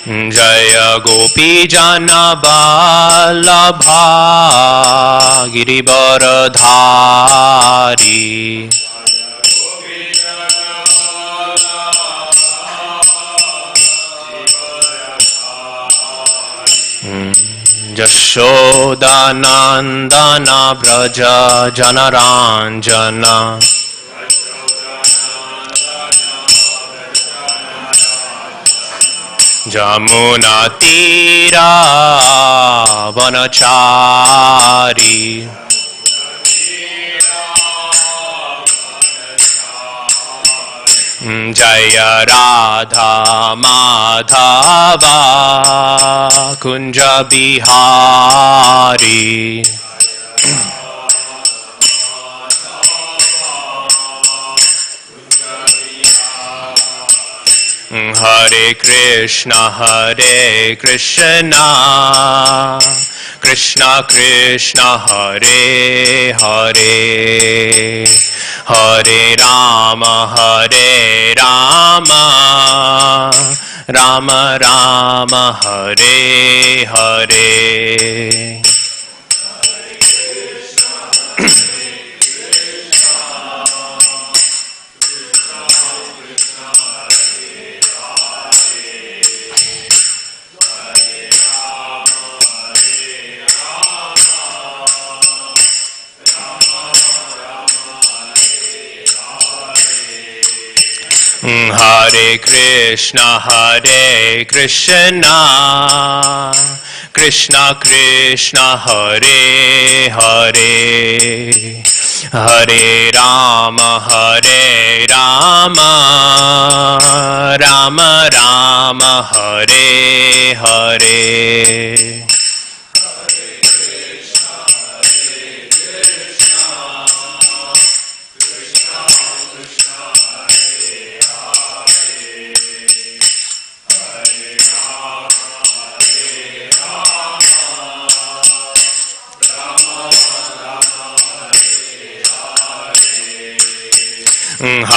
Jaya Gopi Jana Vallabha Girivaradhari Jashodanandana Braja Janaranjana Jamuna Tira Vanachari Jaya Radha Madhava Kunja Bihari Hare Krishna Krishna Krishna Hare Hare Hare Rama Rama Rama Hare Hare Hare Krishna Krishna Krishna Hare Hare Hare Rama Rama Rama Hare Hare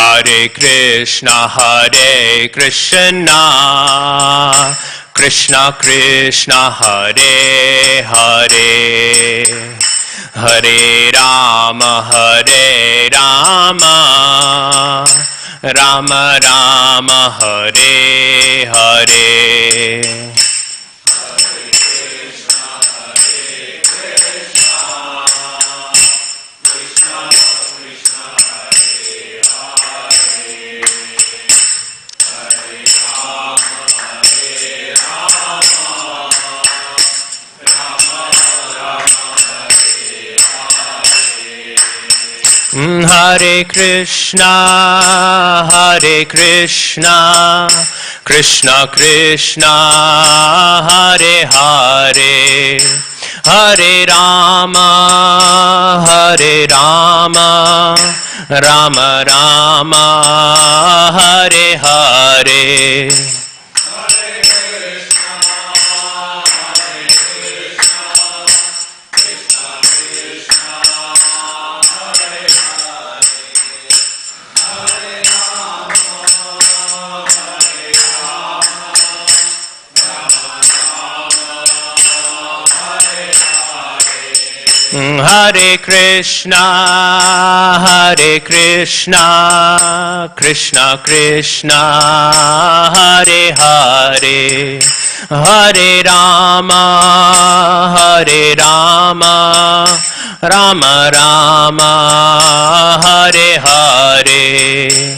Hare Krishna Krishna Krishna Hare Hare Hare Rama Rama Rama Hare Hare Hare Krishna Krishna Krishna Hare Hare Hare Rama Rama Rama Hare Hare Hare Krishna Krishna Krishna Hare Hare Hare Rama Rama Rama Hare Hare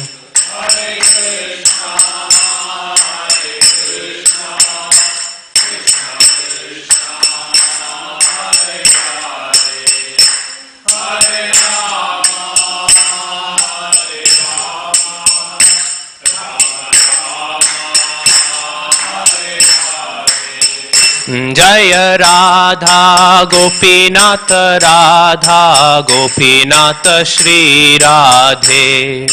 Jaya Radha Gopinath Shri Radhe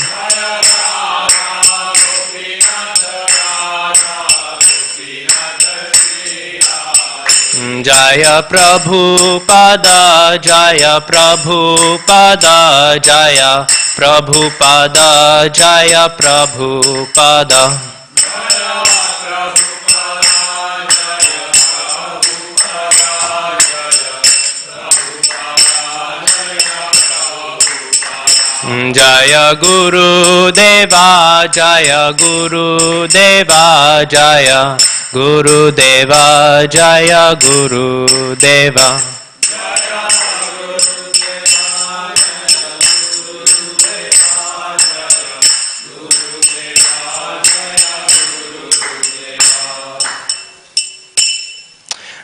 Jaya Prabhupada Jaya Prabhupada Jaya Prabhupada Jaya Guru Deva Jaya Guru Deva Jaya Guru Deva Jaya Guru Deva.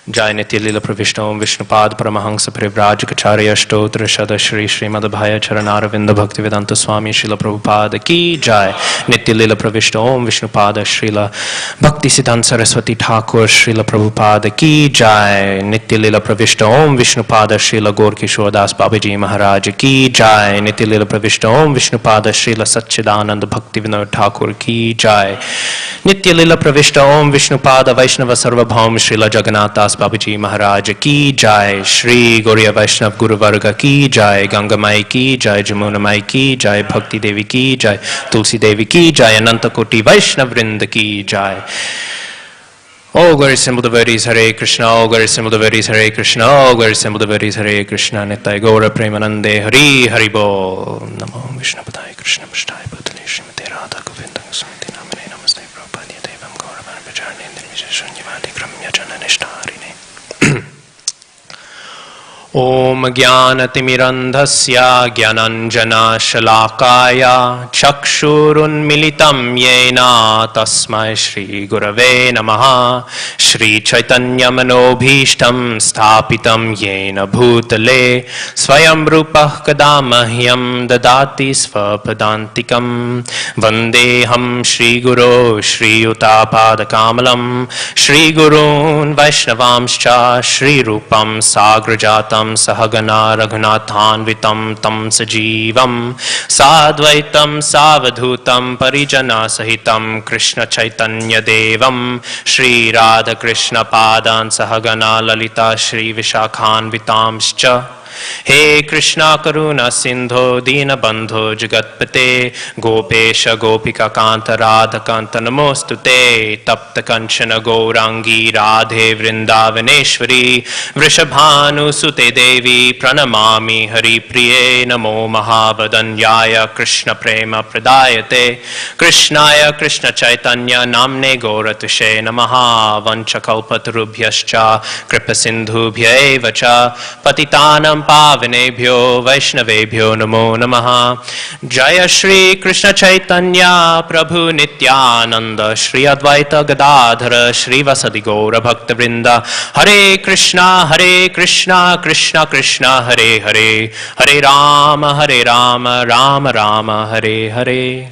Jai Nitya Lila Pravishta Om Vishnupad Paramahansa Parivraj Kacharya Shtotra Shada Shri Srimad Bhaya Charanaravindra Bhaktivedanta Swami Srila Prabhupada Ki Jai. Nitya Lila Pravishta Om Vishnupada Srila Bhakti Siddhanta Saraswati Thakur Srila Prabhupada Ki Jai. Nitya Lila Pravishta Om Vishnupada Srila Gaur Kishore Das Babaji Maharaj Ki Jai. Nitya Lila Pravishta Om Vishnupada Srila Satchidananda Bhakti Vinod Thakur Ki Jai. Nitya Lila Pravishta Om Vishnupada Vaishnava Sarvabhaum Srila Jagannath Das Babaji Maharaj Ki Jai. Shri Gauriya Vaishnav Guru Varga Ki Jai. Ganga Mai Ki Jai. Jamuna Mai Ki Jai. Bhakti Devi Ki Jai. Tulsi Devi Ki Jai. Ananta Koti Vaishnav Vrinda Ki Jai. Oh, glory symbol devotees, Hare Krishna. Oh, glory symbol devotees, Hare Krishna. Oh, glory symbol devotees, Hare Krishna. Nitai Gaura Premanande Hari Hari Bol. Namo Vishnu Padaya Krishna Pashtai Bhutale Srimate Radha Govinda Goswami Namane Namaste Prabhupada Devam Gaura Manapacharne Nirvisheshanyavadi Kramya Jananishtarine. Om Jnanatimirandhasya Jnananjana Shalakaya Chakshurun Militam Yena Tasmai Shri Gurave Namaha. Shri Chaitanya Manobhishtam Sthapitam Yena Bhutale Swayam Rupah Kadamahyam Dadati Svapadantikam Vandeham Shri Guru Shri Utapada Kamalam Shri Gurun Vaishnavamscha Shri Rupam Sagrajatam Sahagana Raghunathanvitam Tam Sajivam Sadvaitam Savadhutam Parijana Sahitam Krishna Chaitanya Devam Shri Radha Krishna Padan Sahagana Lalita Shri Vishakhanvitamscha. He Krishna Karuna Sindho Dina Bandho Jagatpate Gopesha Gopika Kanta Radha Kanta Namostute Tapta Kanchana Gourangi Radhe Vrindavaneshwari Vrishabhanu Sute Devi Pranamami Hari Priye Namo Mahavadanyaya Krishna Prema Pradayate Krishnaya Krishna Chaitanya Namne Gauratushe Namaha Vanchakalpatarubhyascha Kripasindhubhya evacha Patitanam Pavanebhyo Vaishnavebhyo Namo Namaha. Jaya Shri Krishna Chaitanya Prabhu Nityananda Shri Advaita Gadadhara Shri Vasadi Gaura Bhakta Vrinda. Hare Krishna Krishna Krishna Hare Hare Hare Rama Rama Rama Hare Hare.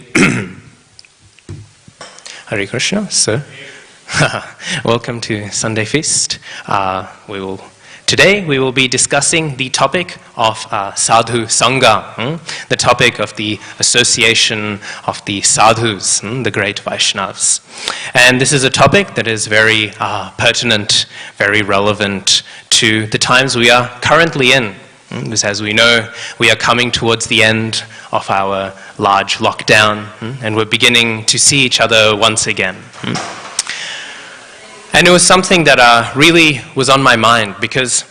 Hare Krishna, sir. Welcome to Sunday Feast. Today we will be discussing the topic of Sadhu Sanga, the topic of the association of the sadhus, the great Vaishnavas. And this is a topic that is very pertinent, very relevant to the times we are currently in. Because as we know, we are coming towards the end of our large lockdown, and we're beginning to see each other once again. And it was something that really was on my mind, because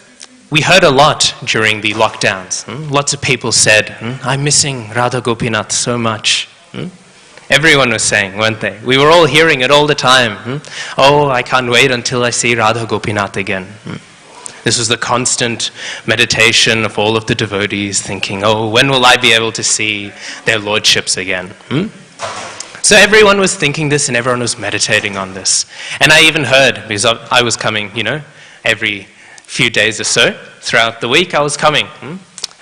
we heard a lot during the lockdowns. Lots of people said, I'm missing Radha Gopinath so much. Everyone was saying, weren't they? We were all hearing it all the time. Oh, I can't wait until I see Radha Gopinath again. This was the constant meditation of all of the devotees, thinking, oh, when will I be able to see their lordships again? So everyone was thinking this and everyone was meditating on this. And I even heard, because I was coming, every few days or so throughout the week I was coming,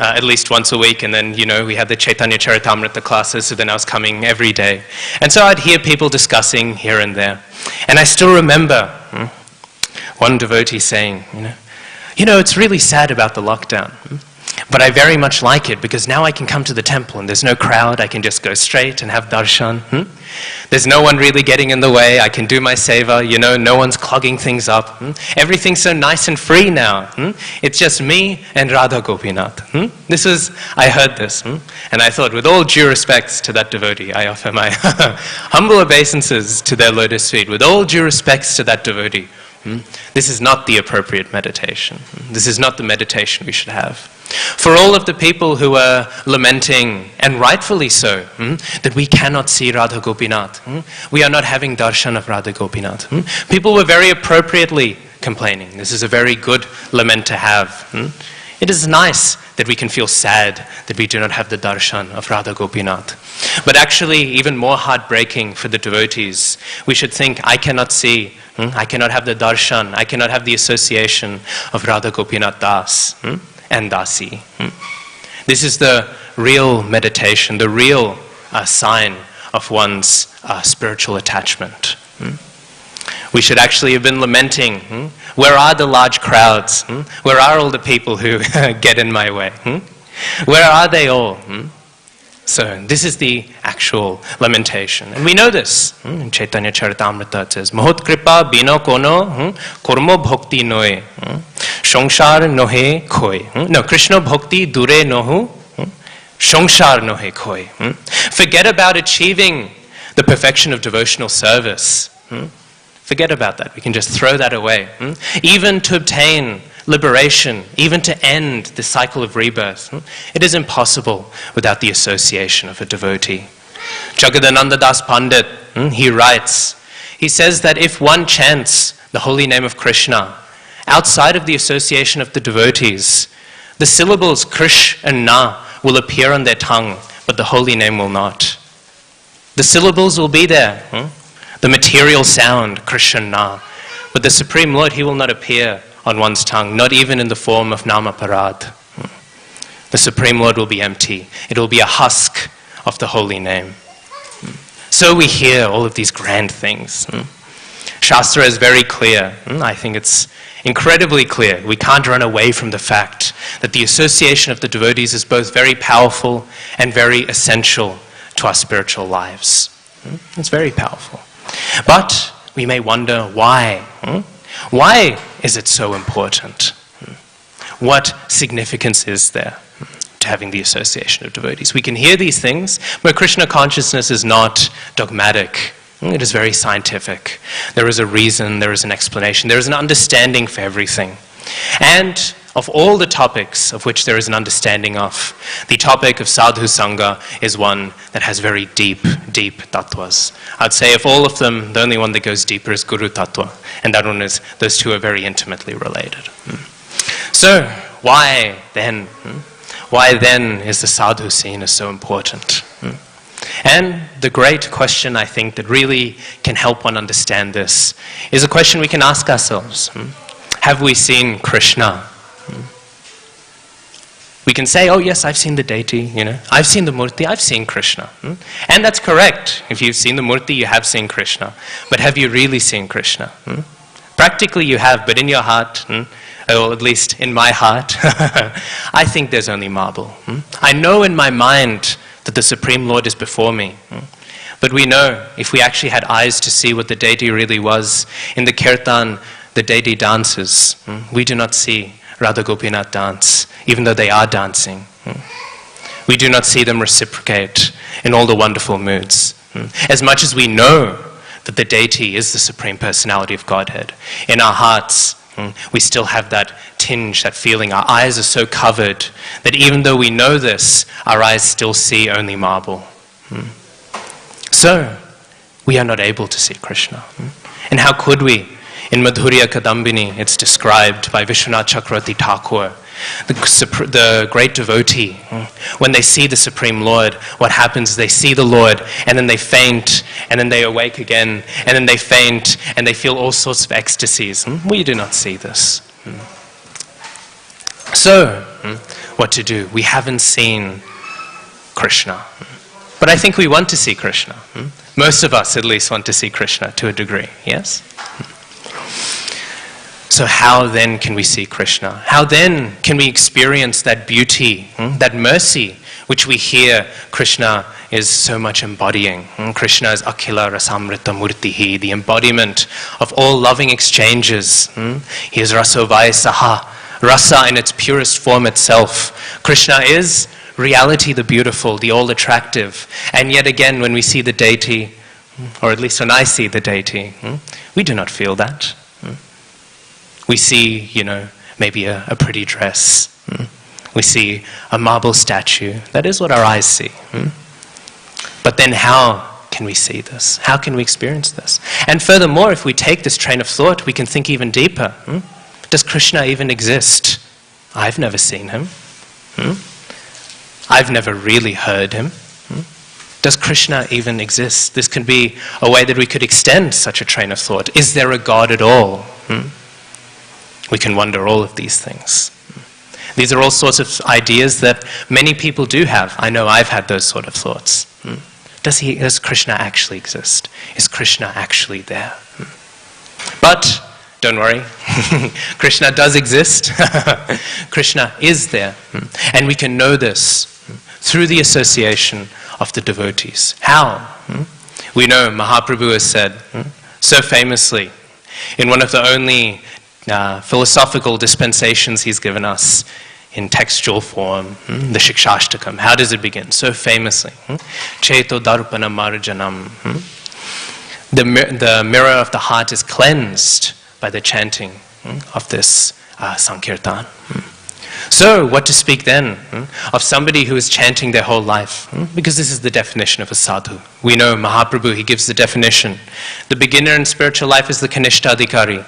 at least once a week, and then, we had the Chaitanya Charitamrita classes, so then I was coming every day. And so I'd hear people discussing here and there. And I still remember one devotee saying, it's really sad about the lockdown. But I very much like it, because now I can come to the temple and there's no crowd. I can just go straight and have darshan. There's no one really getting in the way. I can do my seva, no one's clogging things up. Everything's so nice and free now. It's just me and Radha Gopinath. I heard this, and I thought, with all due respects to that devotee, I offer my humble obeisances to their lotus feet. With all due respects to that devotee, This is not the appropriate meditation. This is not the meditation we should have. For all of the people who are lamenting, and rightfully so, that we cannot see Radha Gopinath, we are not having darshan of Radha Gopinath, people were very appropriately complaining. This is a very good lament to have. It is nice that we can feel sad that we do not have the darshan of Radha Gopinath. But actually, even more heartbreaking for the devotees, we should think, I cannot see, I cannot have the darshan, I cannot have the association of Radha Gopinath Das and Dasi. This is the real meditation, the real sign of one's spiritual attachment. We should actually have been lamenting, where are the large crowds? Where are all the people who get in my way? Where are they all? So this is the actual lamentation. And we know this. In Chaitanya Charitamrita it says, Mahot kripa bino kono kormo bhakti noe. Shongshar nohe koi. No, Krishna bhakti dure nohu. Shongshar nohe koi. Forget about achieving the perfection of devotional service. Forget about that. We can just throw that away. Even to obtain liberation, even to end the cycle of rebirth, it is impossible without the association of a devotee. Jagadananda Das Pandit, he writes, he says that if one chants the holy name of Krishna outside of the association of the devotees, the syllables Krish and Na will appear on their tongue, but the holy name will not. The syllables will be there. The material sound, Krishna, but the Supreme Lord, He will not appear on one's tongue, not even in the form of Namaparad. The Supreme Lord will be empty. It will be a husk of the holy name. So we hear all of these grand things. Shastra is very clear. I think it's incredibly clear. We can't run away from the fact that the association of the devotees is both very powerful and very essential to our spiritual lives. It's very powerful. But we may wonder why. Why is it so important? What significance is there to having the association of devotees? We can hear these things, but Krishna consciousness is not dogmatic. It is very scientific. There is a reason, there is an explanation, there is an understanding for everything. And of all the topics of which there is an understanding of, the topic of Sadhu Sanga is one that has very deep, deep tattvas. I'd say of all of them, the only one that goes deeper is Guru Tattva, and that one is, those two are very intimately related. So, why then? Why then is the sadhu scene so important? And the great question, I think, that really can help one understand this is a question we can ask ourselves. Have we seen Krishna? We can say, oh yes, I've seen the deity, I've seen the murti, I've seen Krishna. And that's correct. If you've seen the murti, you have seen Krishna. But have you really seen Krishna? Practically you have, but in your heart, or at least in my heart, I think there's only marble. I know in my mind that the Supreme Lord is before me. But we know, if we actually had eyes to see what the deity really was, in the kirtan, the deity dances. We do not see Radha Gopinath dance, even though they are dancing. We do not see them reciprocate in all the wonderful moods. As much as we know that the deity is the Supreme Personality of Godhead, in our hearts, we still have that tinge, that feeling. Our eyes are so covered that even though we know this, our eyes still see only marble. So, we are not able to see Krishna. And how could we? In Madhurya Kadambini, it's described by Vishwanath Chakravarti Thakur, the great devotee. When they see the Supreme Lord, what happens is they see the Lord, and then they faint, and then they awake again, and then they faint, and they feel all sorts of ecstasies. We do not see this. So, what to do? We haven't seen Krishna. But I think we want to see Krishna. Most of us, at least, want to see Krishna to a degree, yes? So how then can we see Krishna? How then can we experience that beauty, that mercy, which we hear Krishna is so much embodying? Krishna is Akhila Rasamrita Murtihi, the embodiment of all loving exchanges. He is Rasovaya Saha, rasa in its purest form itself. Krishna is reality, the beautiful, the all-attractive. And yet again, when we see the deity, or at least when I see the deity, we do not feel that. We see, maybe a pretty dress. We see a marble statue. That is what our eyes see. But then how can we see this? How can we experience this? And furthermore, if we take this train of thought, we can think even deeper. Does Krishna even exist? I've never seen him. I've never really heard him. Does Krishna even exist? This can be a way that we could extend such a train of thought. Is there a God at all? We can wonder all of these things. These are all sorts of ideas that many people do have. I know I've had those sort of thoughts. Does Krishna actually exist? Is Krishna actually there? But don't worry, Krishna does exist. Krishna is there. And we can know this through the association of the devotees. How? We know Mahaprabhu has said so famously in one of the only philosophical dispensations he's given us in textual form, the Shikshashtakam. How does it begin? So famously, Cheto Darpana Marjanam. The mirror of the heart is cleansed by the chanting of this Sankirtan. So, what to speak then of somebody who is chanting their whole life? Because this is the definition of a sadhu. We know Mahaprabhu, he gives the definition. The beginner in spiritual life is the Kanishtadhikari.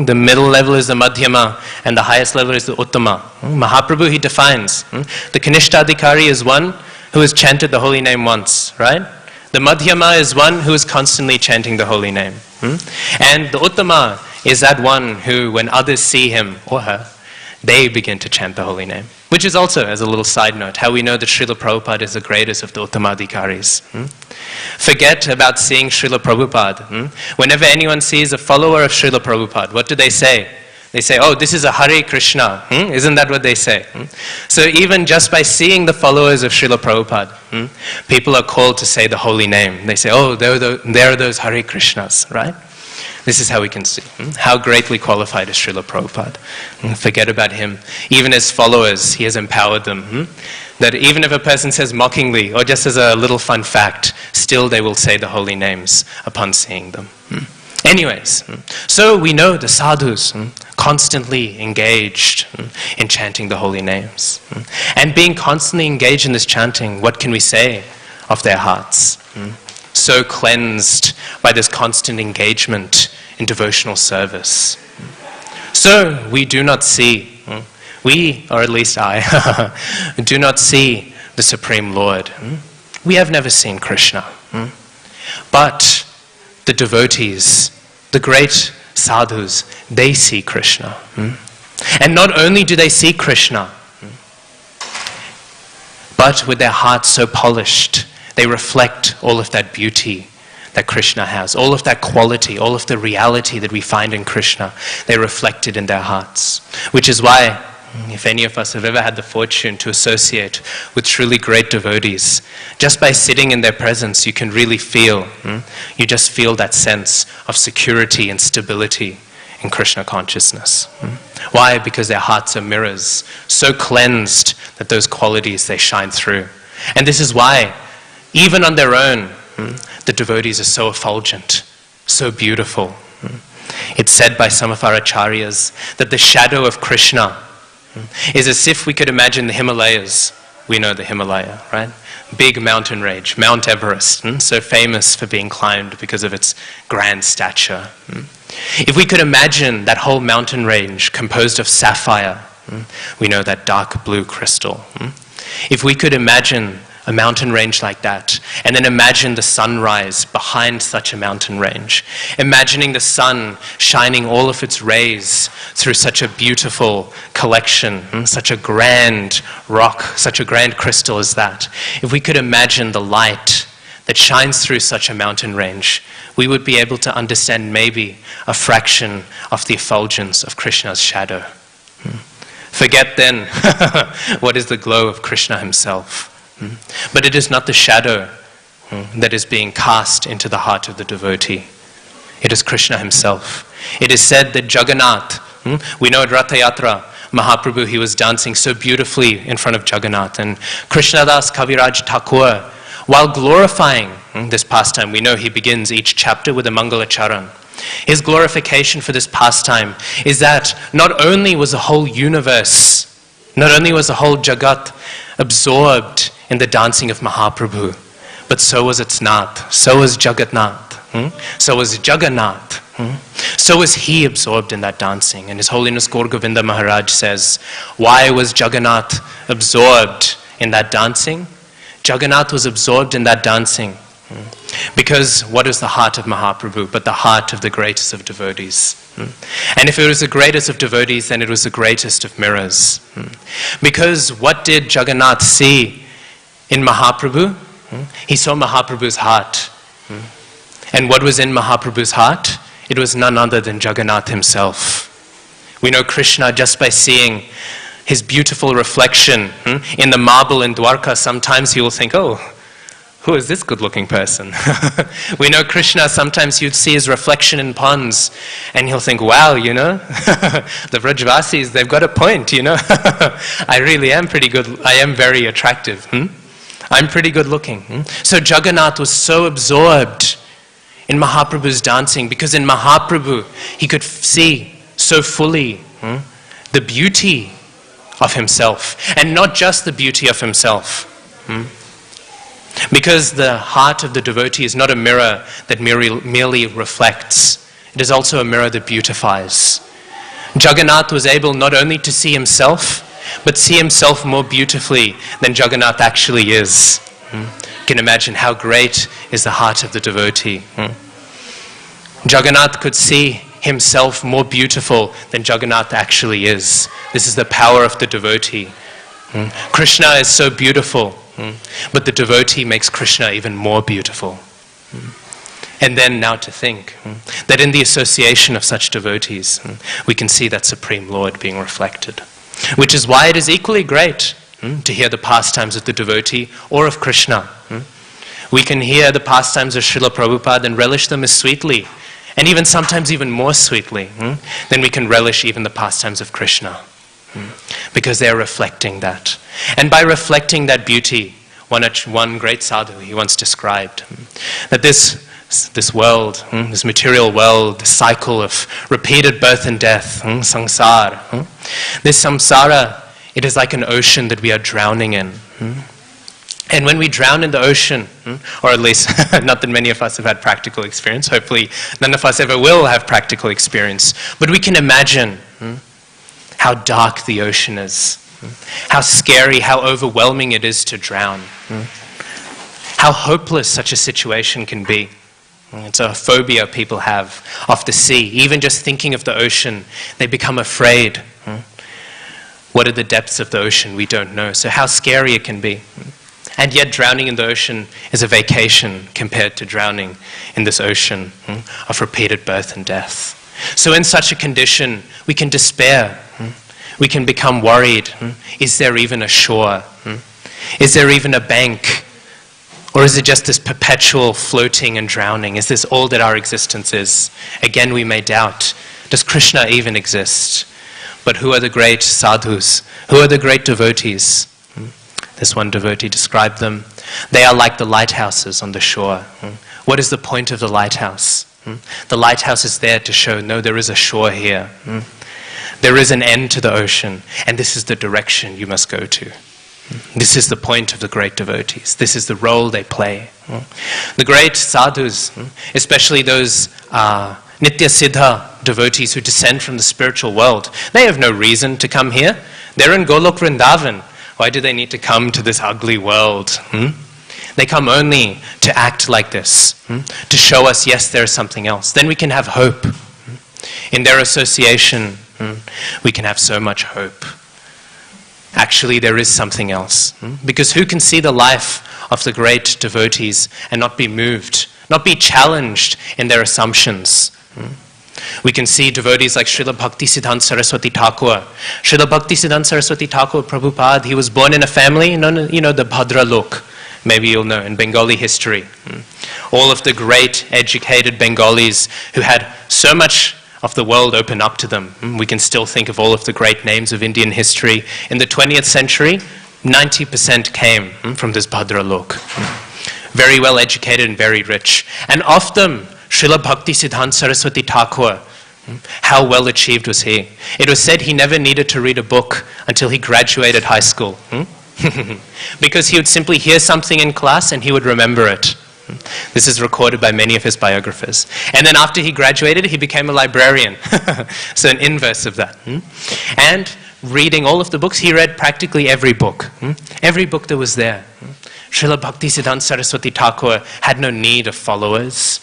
The middle level is the Madhyama, and the highest level is the Uttama. Mahaprabhu, he defines. The Kanishtadhikari is one who has chanted the holy name once, right? The Madhyama is one who is constantly chanting the holy name. And the Uttama is that one who, when others see him or her, they begin to chant the holy name. Which is also, as a little side note, how we know that Srila Prabhupada is the greatest of the Uttamadhikaris. Forget about seeing Srila Prabhupada. Whenever anyone sees a follower of Srila Prabhupada, what do they say? They say, oh, this is a Hare Krishna. Isn't that what they say? So even just by seeing the followers of Srila Prabhupada, people are called to say the holy name. They say, oh, there are those Hare Krishnas, right? This is how we can see how greatly qualified is Srila Prabhupada. Forget about him. Even as followers, he has empowered them. That even if a person says mockingly, or just as a little fun fact, still they will say the holy names upon seeing them. Anyways, so we know the sadhus constantly engaged in chanting the holy names. And being constantly engaged in this chanting, what can we say of their hearts? So cleansed by this constant engagement in devotional service. So we do not see, or at least I, do not see the Supreme Lord. We have never seen Krishna. But the devotees, the great sadhus, they see Krishna. And not only do they see Krishna, but with their hearts so polished, they reflect all of that beauty that Krishna has, all of that quality, all of the reality that we find in Krishna, they reflect it in their hearts. Which is why, if any of us have ever had the fortune to associate with truly great devotees, just by sitting in their presence, you can really feel, you just feel that sense of security and stability in Krishna consciousness. Why? Because their hearts are mirrors, so cleansed that those qualities, they shine through. And this is why, even on their own, the devotees are so effulgent, so beautiful. It's said by some of our acharyas that the shadow of Krishna is as if we could imagine the Himalayas. We know the Himalaya, right? Big mountain range, Mount Everest, so famous for being climbed because of its grand stature. If we could imagine that whole mountain range composed of sapphire, we know that dark blue crystal. If we could imagine a mountain range like that, and then imagine the sunrise behind such a mountain range, imagining the sun shining all of its rays through such a beautiful collection, such a grand rock, such a grand crystal as that. If we could imagine the light that shines through such a mountain range, we would be able to understand maybe a fraction of the effulgence of Krishna's shadow. Forget then what is the glow of Krishna himself. But it is not the shadow that is being cast into the heart of the devotee. It is Krishna himself. It is said that Jagannath, we know at Ratha Yatra, Mahaprabhu, he was dancing so beautifully in front of Jagannath. And Krishnadas Kaviraj Thakur, while glorifying this pastime, we know he begins each chapter with a Mangala Charan. His glorification for this pastime is that not only was the whole universe, not only was the whole Jagat absorbed in the dancing of Mahaprabhu, but so was its Nath, so was Jagannath, so was Jagannath. So was he absorbed in that dancing. And His Holiness Gaur Govinda Maharaj says, why was Jagannath absorbed in that dancing? Jagannath was absorbed in that dancing because what is the heart of Mahaprabhu but the heart of the greatest of devotees? And if it was the greatest of devotees, then it was the greatest of mirrors. Because what did Jagannath see in Mahaprabhu? He saw Mahaprabhu's heart. And what was in Mahaprabhu's heart? It was none other than Jagannath himself. We know Krishna just by seeing his beautiful reflection in the marble in Dwarka. Sometimes he will think, oh, who is this good-looking person? We know Krishna, sometimes you'd see his reflection in ponds, and he'll think, wow, the Vrajvasis, they've got a point, I really am pretty good, I am very attractive. I'm pretty good-looking. So Jagannath was so absorbed in Mahaprabhu's dancing, because in Mahaprabhu, he could see so fully the beauty of himself, and not just the beauty of himself. Because the heart of the devotee is not a mirror that merely reflects, it is also a mirror that beautifies. Jagannath was able not only to see himself, but see himself more beautifully than Jagannath actually is. You can imagine how great is the heart of the devotee. Jagannath could see himself more beautiful than Jagannath actually is. This is the power of the devotee. Krishna is so beautiful, but the devotee makes Krishna even more beautiful. And then now to think that in the association of such devotees, we can see that Supreme Lord being reflected. Which is why it is equally great to hear the pastimes of the devotee or of Krishna. We can hear the pastimes of Srila Prabhupada and relish them as sweetly, and even sometimes even more sweetly, than we can relish even the pastimes of Krishna. Because they are reflecting that. And by reflecting that beauty, one great sadhu, he once described that this world, this material world, the cycle of repeated birth and death, samsara. This samsara, it is like an ocean that we are drowning in. And when we drown in the ocean, or at least not that many of us have had practical experience, hopefully none of us ever will have practical experience, but we can imagine how dark the ocean is, how scary, how overwhelming it is to drown, how hopeless such a situation can be. It's a phobia people have of the sea. Even just thinking of the ocean, they become afraid. What are the depths of the ocean? We don't know. So how scary it can be. And yet drowning in the ocean is a vacation compared to drowning in this ocean of repeated birth and death. So in such a condition, we can despair. We can become worried. Is there even a shore? Is there even a bank? Or is it just this perpetual floating and drowning? Is this all that our existence is? Again, we may doubt. Does Krishna even exist? But who are the great sadhus? Who are the great devotees? This one devotee described them. They are like the lighthouses on the shore. What is the point of the lighthouse? The lighthouse is there to show, no, there is a shore here. There is an end to the ocean, and this is the direction you must go to. This is the point of the great devotees. This is the role they play. The great sadhus, especially those Nitya Siddha devotees who descend from the spiritual world, they have no reason to come here. They're in Golok Vrindavan. Why do they need to come to this ugly world? They come only to act like this, to show us, yes, there is something else. Then we can have hope. In their association, we can have so much hope. Actually, there is something else. Because who can see the life of the great devotees and not be moved, not be challenged in their assumptions? We can see devotees like Srila Bhaktisiddhanta Saraswati Thakur. Srila Bhaktisiddhanta Saraswati Thakur, Prabhupada, he was born in a family, the Bhadra Lok, maybe you'll know, in Bengali history. All of the great educated Bengalis who had so much of the world open up to them. We can still think of all of the great names of Indian history. In the 20th century, 90% came from this Bhadra Lok. Very well educated and very rich. And of them, Srila Bhaktisiddhanta Saraswati Thakur, how well achieved was he? It was said he never needed to read a book until he graduated high school. Because he would simply hear something in class and he would remember it. This is recorded by many of his biographers. And then after he graduated, he became a librarian. So an inverse of that. And reading all of the books, he read practically every book. Every book that was there. Srila Bhaktisiddhanta Saraswati Thakur had no need of followers.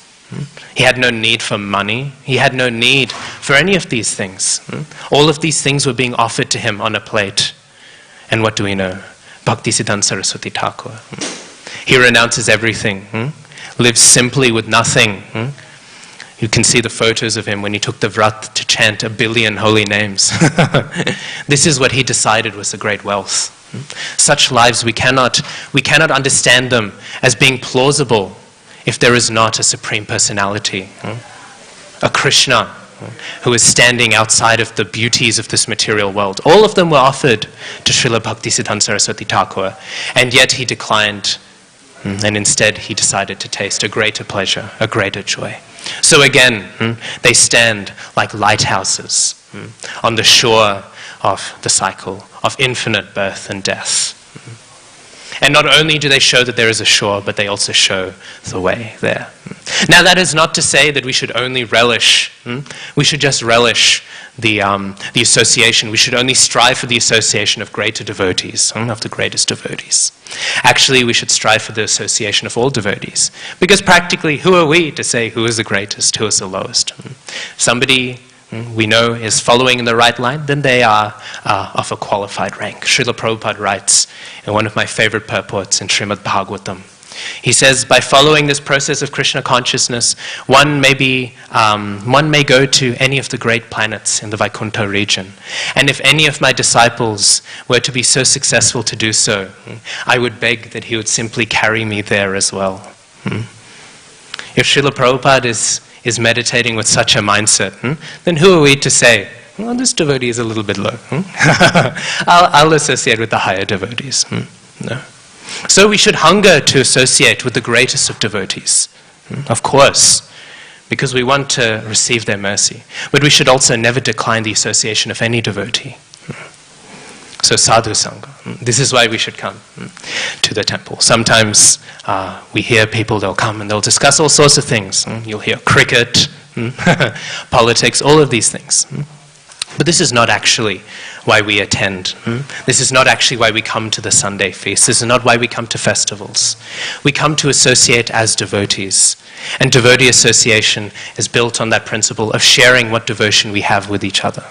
He had no need for money. He had no need for any of these things. All of these things were being offered to him on a plate. And what do we know? Bhaktisiddhanta Saraswati Thakur. He renounces everything, lives simply with nothing. You can see the photos of him when he took the vrat to chant 1 billion holy names. This is what he decided was the great wealth. Such lives, we cannot understand them as being plausible if there is not a Supreme Personality, a Krishna, who is standing outside of the beauties of this material world. All of them were offered to Srila Bhaktisiddhanta Saraswati Thakur, and yet he declined. And instead, he decided to taste a greater pleasure, a greater joy. So again, they stand like lighthouses on the shore of the cycle of infinite birth and death. And not only do they show that there is a shore, but they also show the way there. Now, that is not to say that we should only relish, we should just relish the association. We should only strive for the association of greater devotees, of the greatest devotees. Actually, we should strive for the association of all devotees. Because practically, who are we to say who is the greatest, who is the lowest? Somebody we know is following in the right line, then they are of a qualified rank. Srila Prabhupada writes in one of my favorite purports in Srimad Bhagavatam. He says, by following this process of Krishna consciousness, one may go to any of the great planets in the Vaikuntha region. And if any of my disciples were to be so successful to do so, I would beg that he would simply carry me there as well. If Srila Prabhupada is meditating with such a mindset, then who are we to say, well, this devotee is a little bit low. I'll associate with the higher devotees. No. So we should hunger to associate with the greatest of devotees, of course, because we want to receive their mercy. But we should also never decline the association of any devotee. So Sadhu Sanga. This is why we should come to the temple. Sometimes we hear people, they'll come and they'll discuss all sorts of things. You'll hear cricket, politics, all of these things. But this is not actually why we attend. This is not actually why we come to the Sunday feast. This is not why we come to festivals. We come to associate as devotees. And devotee association is built on that principle of sharing what devotion we have with each other.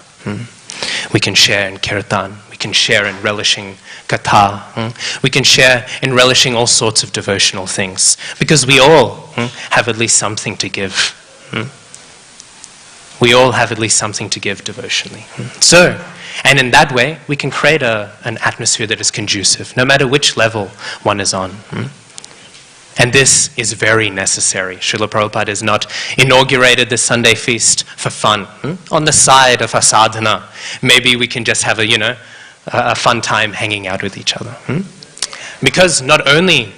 We can share in kirtan. We can share in relishing katha. We can share in relishing all sorts of devotional things. Because we all have at least something to give. We all have at least something to give devotionally. So, and in that way, we can create an atmosphere that is conducive, no matter which level one is on. And this is very necessary. Srila Prabhupada has not inaugurated the Sunday feast for fun. On the side of our sadhana, maybe we can just have a fun time hanging out with each other. Because not only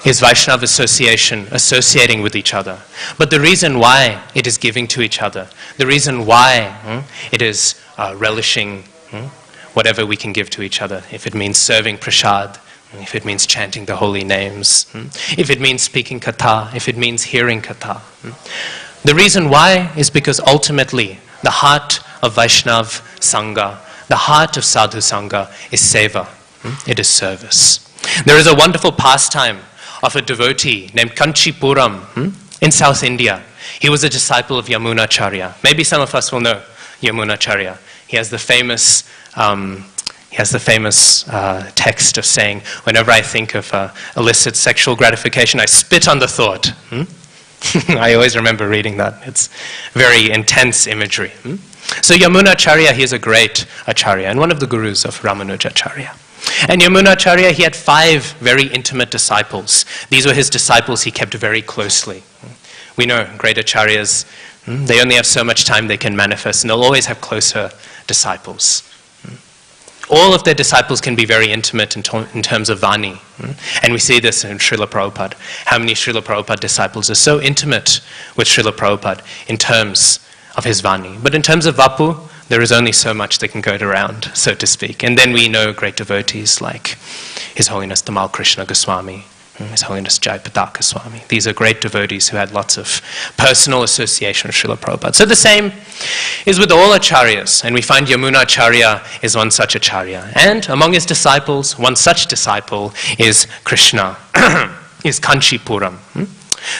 is Vaishnava association associating with each other, but the reason why it is giving to each other, the reason why it is relishing whatever we can give to each other, if it means serving prasad, if it means chanting the holy names, if it means speaking katha, if it means hearing katha. The reason why is because ultimately the heart of Vaishnava Sangha, the heart of Sadhu Sangha is seva, it is service. There is a wonderful pastime of a devotee named Kanchipuram in South India. He was a disciple of Yamunacharya. Maybe some of us will know Yamunacharya. He has the famous text of saying, whenever I think of illicit sexual gratification, I spit on the thought. I always remember reading that. It's very intense imagery. So Yamunacharya, he is a great acharya and one of the gurus of Ramanujacharya. And Yamunacharya, he had 5 very intimate disciples. These were his disciples he kept very closely. We know great acharyas, they only have so much time they can manifest, and they'll always have closer disciples. all of their disciples can be very intimate in terms of Vani. And we see this in Srila Prabhupada. How many Srila Prabhupada disciples are so intimate with Srila Prabhupada in terms of his Vani. But in terms of Vapu, there is only so much that can go around, so to speak. And then we know great devotees like His Holiness Tamal Krishna Goswami, His Holiness Jayapataka Swami. These are great devotees who had lots of personal association with Srila Prabhupada. So the same is with all acharyas, and we find Yamuna Acharya is one such acharya. And among his disciples, one such disciple is Krishna, is Kanchipuram.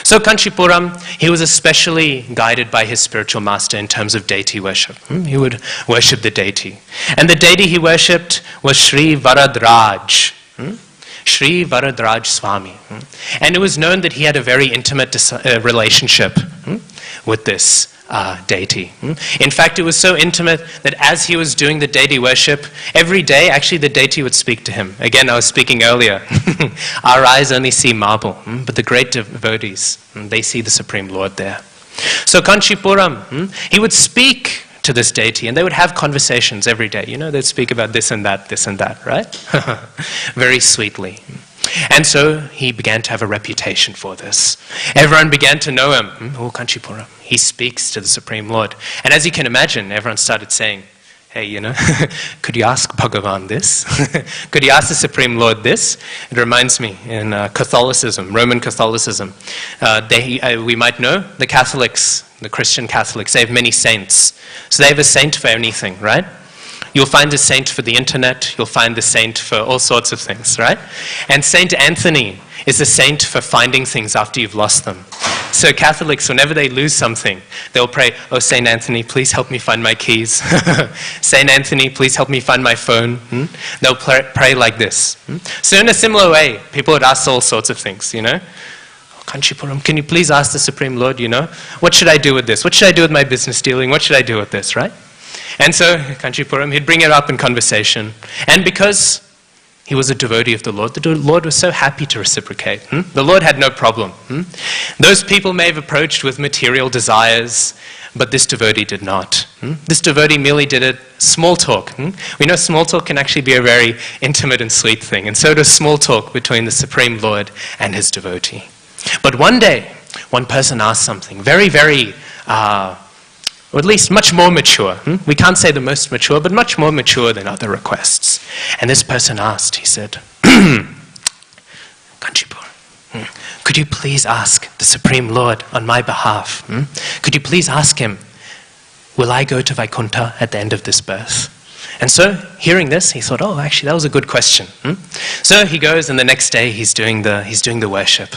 So Kanchipuram, he was especially guided by his spiritual master in terms of deity worship. He would worship the deity. And the deity he worshipped was Sri Varadraj. Sri Varadraj Swami. And it was known that he had a very intimate relationship with this deity. In fact, it was so intimate that as he was doing the deity worship, every day, actually the deity would speak to him. Again, I was speaking earlier. Our eyes only see marble, but the great devotees, they see the Supreme Lord there. So Kanchipuram, he would speak to this deity, and they would have conversations every day. You know, they'd speak about this and that, right? Very sweetly. And so he began to have a reputation for this. Everyone began to know him. Oh, Kanchipuram, he speaks to the Supreme Lord. And as you can imagine, everyone started saying, hey, you know, could you ask Bhagavan this? Could you ask the Supreme Lord this? It reminds me, in Catholicism, Roman Catholicism, we might know the Catholics, the Christian Catholics, they have many saints. So they have a saint for anything, right? You'll find a saint for the internet, you'll find a saint for all sorts of things, right? And Saint Anthony is a saint for finding things after you've lost them. So Catholics, whenever they lose something, they'll pray, oh, Saint Anthony, please help me find my keys. Saint Anthony, please help me find my phone. They'll pray like this. So in a similar way, people would ask all sorts of things, you know. Kanchipuram, can you please ask the Supreme Lord, you know, what should I do with this? What should I do with my business dealing? What should I do with this, right? And so Kanchipuram, he'd bring it up in conversation. And because he was a devotee of the Lord was so happy to reciprocate. The Lord had no problem. Those people may have approached with material desires, but this devotee did not. This devotee merely did it small talk. We know small talk can actually be a very intimate and sweet thing, and so does small talk between the Supreme Lord and his devotee. But one day, one person asked something very, very, or at least much more mature. We can't say the most mature, but much more mature than other requests. And this person asked, he said, Kanchipur, could you please ask the Supreme Lord on my behalf? Could you please ask him, will I go to Vaikuntha at the end of this birth? And so, hearing this, he thought, oh, actually, that was a good question. So he goes, and the next day he's doing the worship.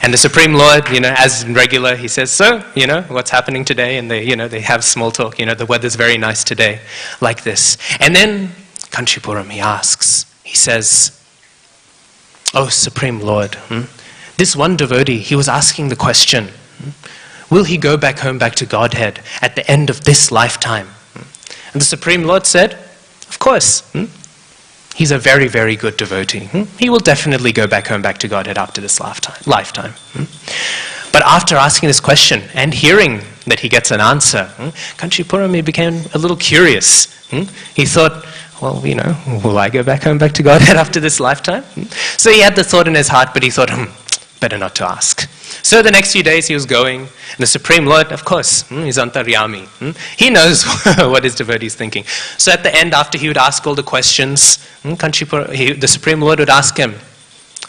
And the Supreme Lord, you know, as regular, he says, so, you know, what's happening today? And they, you know, they have small talk, you know, the weather's very nice today, like this. And then Kanchipuram, he asks, he says, oh, Supreme Lord, this one devotee, he was asking the question, will he go back home, back to Godhead at the end of this lifetime? And the Supreme Lord said, of course. He's a very, very good devotee. He will definitely go back home, back to Godhead after this lifetime. But after asking this question and hearing that he gets an answer, Kanchipuram, he became a little curious. He thought, well, you know, will I go back home, back to Godhead after this lifetime? So he had the thought in his heart, but he thought, better not to ask. So the next few days he was going, and the Supreme Lord, of course, he's Antaryami. He knows what his devotee is thinking. So at the end, after he would ask all the questions, the Supreme Lord would ask him,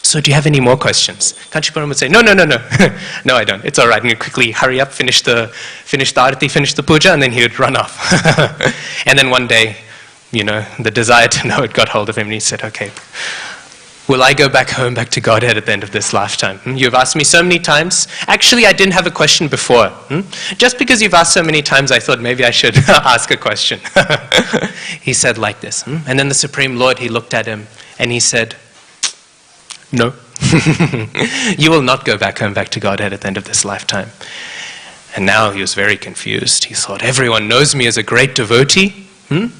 so do you have any more questions? Kanchipuram would say, no, no, I don't. It's all right. And he'd quickly hurry up, finish the arati, finish the puja, and then he would run off. And then one day, you know, the desire to know it got hold of him, and he said, okay, will I go back home, back to Godhead at the end of this lifetime? You've asked me so many times. Actually, I didn't have a question before. Just because you've asked so many times, I thought maybe I should ask a question. He said like this. And then the Supreme Lord, he looked at him and he said, no, you will not go back home, back to Godhead at the end of this lifetime. And now he was very confused. He thought, everyone knows me as a great devotee, and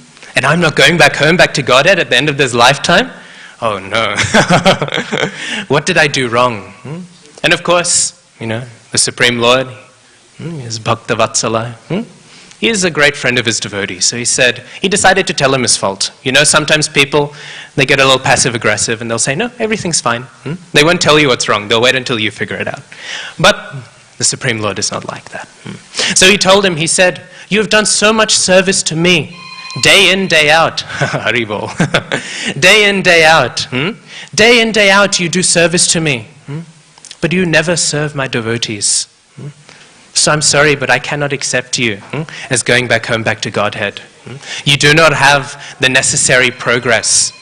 I'm not going back home, back to Godhead at the end of this lifetime? Oh no, what did I do wrong? And of course, you know, the Supreme Lord is Bhakta Vatsala. He is a great friend of his devotee, so he decided to tell him his fault. Sometimes people, they get a little passive-aggressive and they'll say, no, everything's fine. They won't tell you what's wrong. They'll wait until you figure it out. But the Supreme Lord is not like that. So he told him, he said, you have done so much service to me, day in, day out. Haribol. Day in, day out. Day in, day out you do service to me. But you never serve my devotees. So I'm sorry, but I cannot accept you as going back home, back to Godhead. You do not have the necessary progress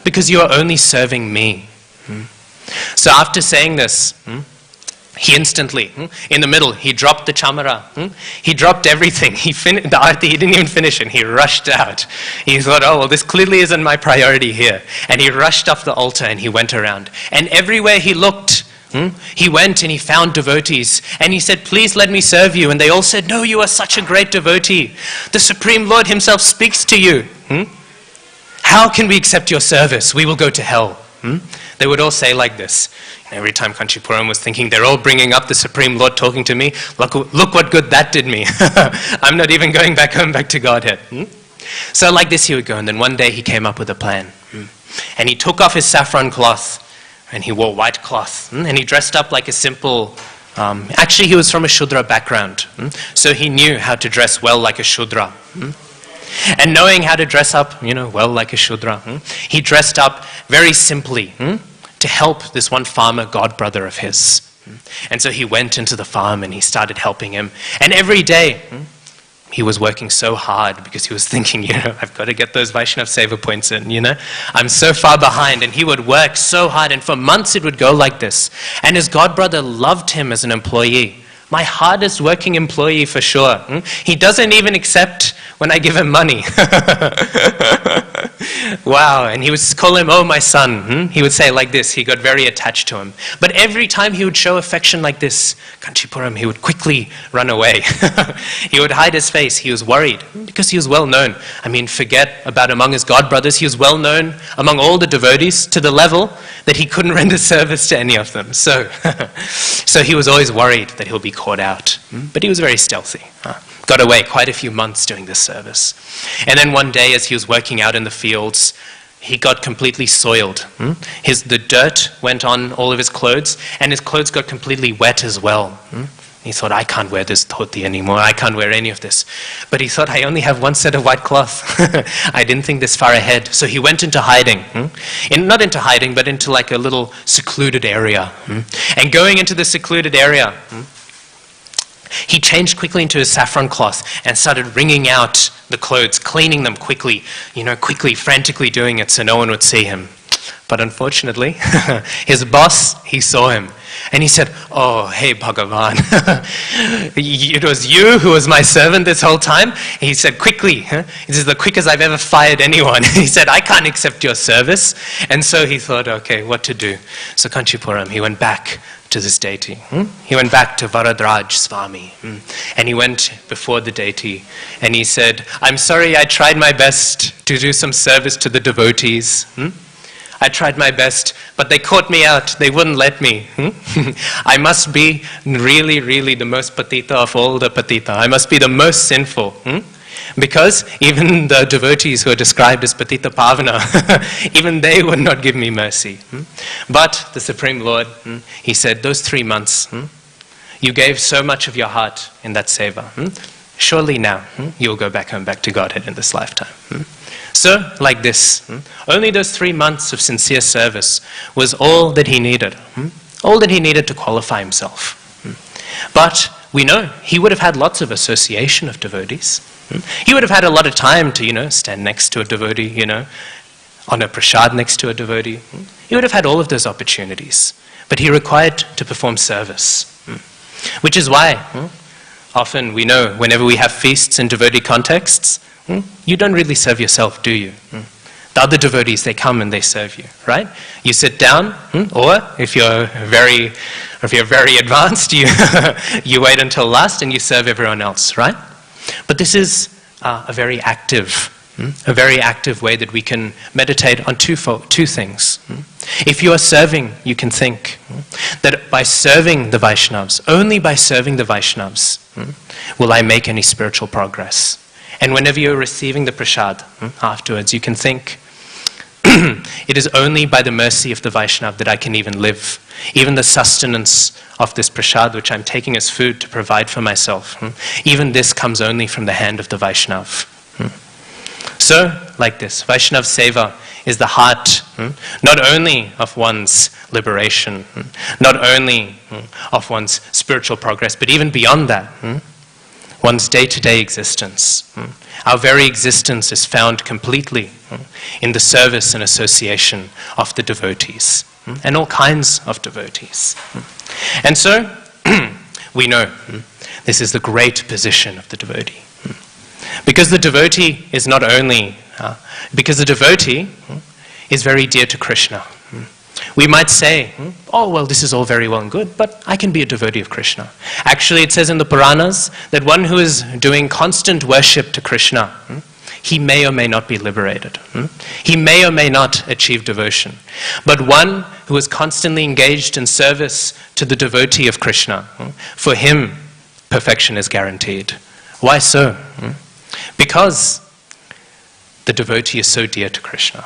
because you are only serving me. So after saying this, he instantly, in the middle, he dropped the chamara. He dropped everything. The arti, he didn't even finish it. He rushed out. He thought, oh, well, this clearly isn't my priority here. And he rushed off the altar and he went around. And everywhere he looked, he went and he found devotees and he said, please let me serve you. And they all said, no, you are such a great devotee. The Supreme Lord himself speaks to you. How can we accept your service? We will go to hell. They would all say like this. Every time Kanchipuram was thinking, they're all bringing up the Supreme Lord talking to me. Look what good that did me. I'm not even going back home, back to Godhead. So like this he would go. And then one day he came up with a plan. And he took off his saffron cloth. And he wore white cloth, and he dressed up like a simple, actually he was from a Shudra background, so he knew how to dress well like a Shudra. And knowing how to dress up, well like a Shudra, he dressed up very simply to help this one farmer god brother of his. And so he went into the farm and he started helping him. And every day, he was working so hard because he was thinking, I've got to get those Vaishnav Seva points in, I'm so far behind. And he would work so hard, and for months it would go like this. And his godbrother loved him as an employee. My hardest working employee for sure. He doesn't even accept when I give him money. Wow, and he would call him, oh, my son. He would say like this. He got very attached to him. But every time he would show affection like this, Kanchipuram, he would quickly run away. He would hide his face. He was worried because he was well known. Forget about among his godbrothers. He was well known among all the devotees to the level that he couldn't render service to any of them. So he was always worried that he'll be caught out. But he was very stealthy. Got away quite a few months doing this service. And then one day as he was working out in the fields, he got completely soiled. The dirt went on all of his clothes, and his clothes got completely wet as well. He thought, I can't wear this dhoti anymore. I can't wear any of this. But he thought, I only have one set of white cloth. I didn't think this far ahead. So he went into hiding. Not into hiding, but into like a little secluded area. And going into the secluded area, he changed quickly into his saffron cloth and started wringing out the clothes, cleaning them quickly, quickly, frantically doing it so no one would see him. But unfortunately, his boss, he saw him. And he said, oh, hey, Bhagavan, it was you who was my servant this whole time? He said, quickly, this is the quickest I've ever fired anyone. He said, I can't accept your service. And so he thought, okay, what to do? So Kanchipuram, he went back to this deity. He went back to Varadraj Swami. And he went before the deity and he said, I'm sorry, I tried my best to do some service to the devotees. I tried my best, but they caught me out. They wouldn't let me. I must be really, really the most patita of all the patita. I must be the most sinful. Because even the devotees who are described as patita pavana, even they would not give me mercy. But the Supreme Lord, he said, those 3 months, you gave so much of your heart in that seva. Surely now, you'll go back home, back to Godhead in this lifetime. So, like this, only those 3 months of sincere service was all that he needed. All that he needed to qualify himself. But we know he would have had lots of association of devotees. He would have had a lot of time to, stand next to a devotee, on a prasad next to a devotee. He would have had all of those opportunities. But he required to perform service. Which is why, often we know, whenever we have feasts in devotee contexts, you don't really serve yourself, do you? The other devotees, they come and they serve you, right? You sit down, or if you're very advanced, you wait until last and you serve everyone else, right? But this is a very active A very active way that we can meditate on two things. If you are serving, you can think that by serving the Vaishnavas, only by serving the Vaishnavas, will I make any spiritual progress. And whenever you're receiving the prasad afterwards, you can think, it is only by the mercy of the Vaishnav that I can even live. Even the sustenance of this prasad, which I'm taking as food to provide for myself, even this comes only from the hand of the Vaishnav. So, like this, Vaishnav Seva is the heart, not only of one's liberation, not only of one's spiritual progress, but even beyond that, one's day-to-day existence. Our very existence is found completely in the service and association of the devotees, and all kinds of devotees. And so, we know this is the great position of the devotee. Because the devotee is not only, because the devotee is very dear to Krishna. We might say, oh, well, this is all very well and good, but I can be a devotee of Krishna. Actually, it says in the Puranas that one who is doing constant worship to Krishna, he may or may not be liberated. He may or may not achieve devotion. But one who is constantly engaged in service to the devotee of Krishna, for him, perfection is guaranteed. Why so? Because the devotee is so dear to Krishna.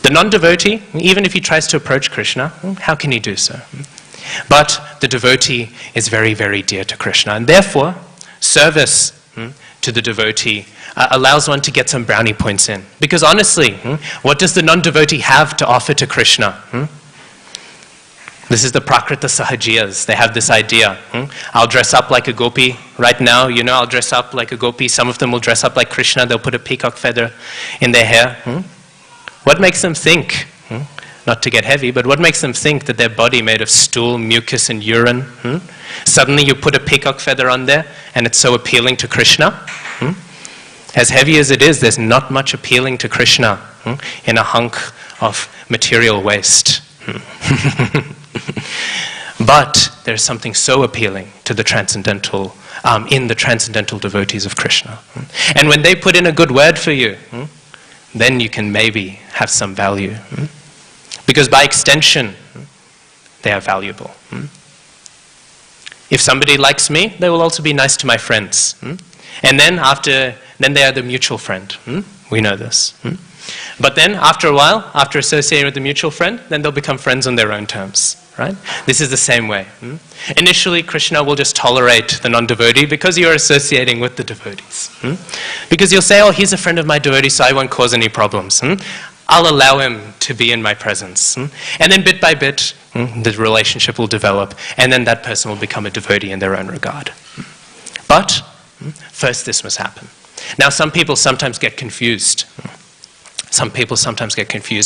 The non-devotee, even if he tries to approach Krishna, how can he do so? But the devotee is very, very dear to Krishna. And therefore, service to the devotee allows one to get some brownie points in. Because honestly, what does the non-devotee have to offer to Krishna? This is the Prakrita Sahajiyas. They have this idea. I'll dress up like a gopi. Right now, I'll dress up like a gopi. Some of them will dress up like Krishna. They'll put a peacock feather in their hair. What makes them think, not to get heavy, but what makes them think that their body made of stool, mucus, and urine, suddenly you put a peacock feather on there, and it's so appealing to Krishna? As heavy as it is, there's not much appealing to Krishna in a hunk of material waste. But there's something so appealing to the transcendental, in the transcendental devotees of Krishna. And when they put in a good word for you, then you can maybe have some value. Because by extension, they are valuable. If somebody likes me, they will also be nice to my friends. And then they are the mutual friend. We know this. But then after a while, after associating with the mutual friend, then they'll become friends on their own terms. Right? This is the same way. Initially, Krishna will just tolerate the non-devotee because you're associating with the devotees. Because you'll say, oh, he's a friend of my devotee, so I won't cause any problems. I'll allow him to be in my presence. And then bit by bit, the relationship will develop, and then that person will become a devotee in their own regard. But first this must happen. Now, some people sometimes get confused.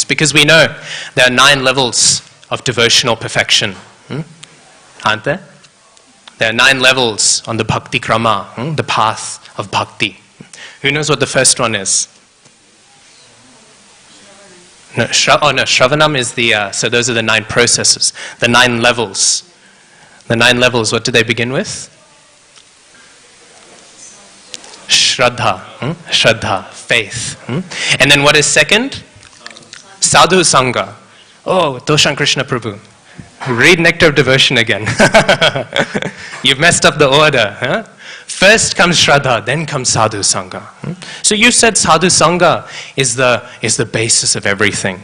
Because we know there are 9 levels of devotional perfection, aren't there? There are 9 levels on the bhakti krama, the path of bhakti. Who knows what the first one is? No, Shravanam is so those are the 9 processes, the 9 levels. The 9 levels, what do they begin with? Shraddha, faith. And then what is second? Sadhu Sanga. Oh, Toshan Krsna Prabhu. Read Nectar of Devotion again. You've messed up the order. First comes Shraddha, then comes Sadhu Sanga. So you said Sadhu Sanga is the basis of everything.